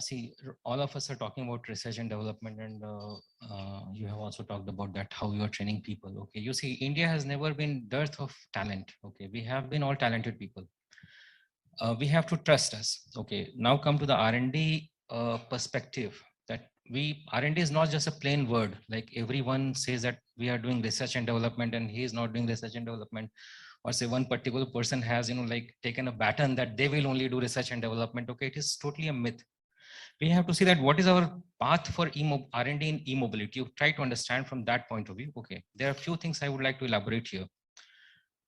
See, all of us are talking about research and development, and you have also talked about that how you are training people. Okay, you see, India has never been dearth of talent. Okay, we have been all talented people. We have to trust us. Okay, now come to the R&D perspective. That we R&D is not just a plain word. Like everyone says that we are doing research and development, and he is not doing research and development, or say one particular person has like taken a baton that they will only do research and development. Okay, it is totally a myth. We have to see that what is our path for R&D in e-mobility. You try to understand from that point of view. Okay, there are a few things I would like to elaborate here.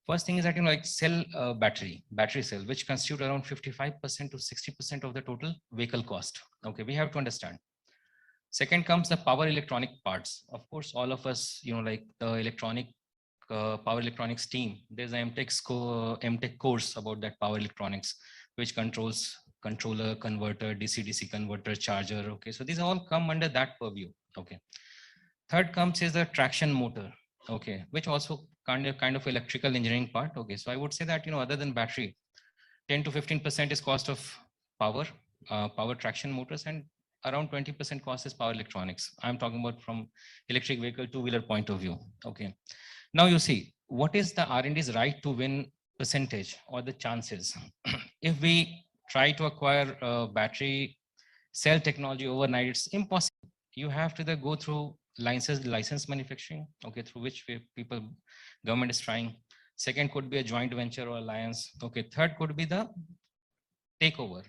First thing is that like cell battery cell, which constitute around 55% to 60% of the total vehicle cost. Okay, we have to understand. Second comes the power electronic parts. Of course, all of us, like the electronic power electronics team. There's an MTech course about that power electronics, which controls controller, converter, DC-DC converter, charger. Okay, so these all come under that purview. Okay. Third comes is the traction motor. Okay, which also kind of electrical engineering part. Okay, so I would say that other than battery, 10 to 15% is cost of power, power traction motors, and around 20% cost is power electronics. I'm talking about from electric vehicle two-wheeler point of view. Okay. Now you see, what is the R&D's right to win percentage or the chances? If we try to acquire battery cell technology overnight, it's impossible. You have to either go through license manufacturing, okay, through which government is trying. Second could be a joint venture or alliance. Okay, third could be the takeover.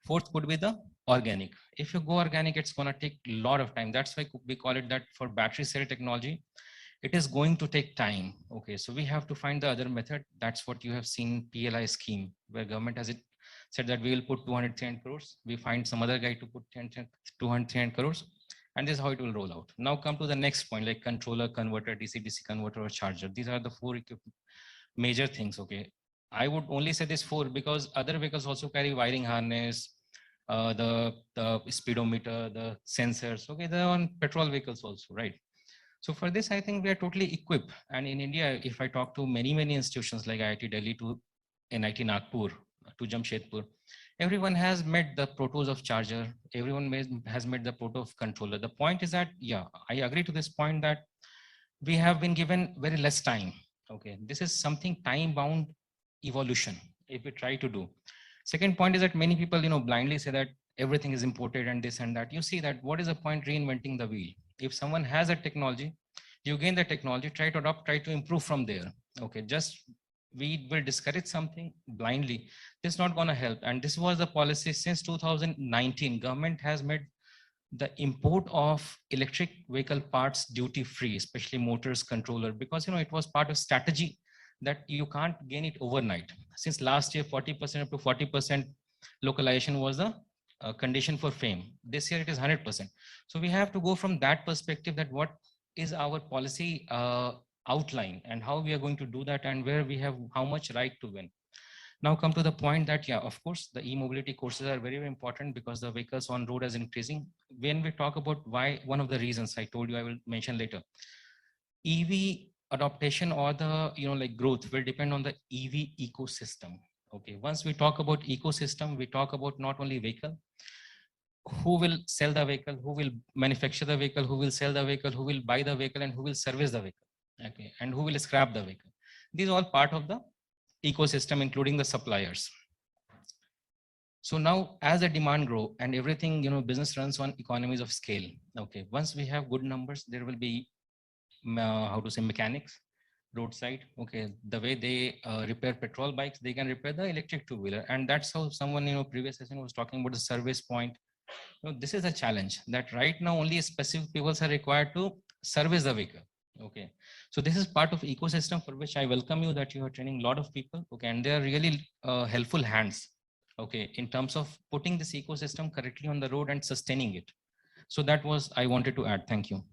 Fourth could be the organic. If you go organic, it's going to take a lot of time. That's why we call it that for battery cell technology, it is going to take time. Okay, so we have to find the other method. That's what you have seen PLI scheme, where government has said that we will put 200, 300 crores. We find some other guy to put 200, 300 crores. And this is how it will roll out. Now come to the next point, like controller, converter, DC-DC converter, or charger. These are the four major things. Okay, I would only say this four because other vehicles also carry wiring harness, the speedometer, the sensors. Okay, they're on petrol vehicles also, right? So for this, I think we are totally equipped. And in India, if I talk to many institutions like IIT Delhi to NIT Nagpur to Jamshedpur, everyone has met the protos of charger. Everyone has met the proto of controller. The point is that, yeah, I agree to this point that we have been given very less time. Okay, this is something time-bound evolution if we try to do. Second point is that many people, blindly say that everything is imported and this and that. You see that what is the point reinventing the wheel? If someone has a technology, you gain the technology, try to adopt, try to improve from there. Okay, just we will discourage something blindly. This is not going to help. And this was the policy since 2019. Government has made the import of electric vehicle parts duty free, especially motors, controller, because it was part of strategy that you can't gain it overnight. Since last year, 40% up to 40% localization was the condition for fame. This year it is 100%. So we have to go from that perspective, that what is our policy outline and how we are going to do that, and where we have how much right to win. Now come to the point that, yeah, of course, the e-mobility courses are very, very important because the vehicles on road is increasing. When we talk about why, one of the reasons I told you, I will mention later, EV adaptation or the like growth will depend on the EV ecosystem. Okay, once we talk about ecosystem, we talk about not only vehicle, who will sell the vehicle, who will manufacture the vehicle, who will sell the vehicle, who will buy the vehicle, and who will service the vehicle. Okay, and who will scrap the vehicle. These are all part of the ecosystem, including the suppliers. So now as the demand grow and everything, business runs on economies of scale. Okay, once we have good numbers, there will be how to say mechanics roadside. Okay, the way they repair petrol bikes, they can repair the electric two-wheeler. And that's how someone previous session was talking about the service point. This is a challenge that right now only specific people are required to service the vehicle. Okay, so this is part of ecosystem for which I welcome you, that you are training a lot of people. Okay, and they are really helpful hands. Okay, in terms of putting this ecosystem correctly on the road and sustaining it. So that was I wanted to add. Thank you.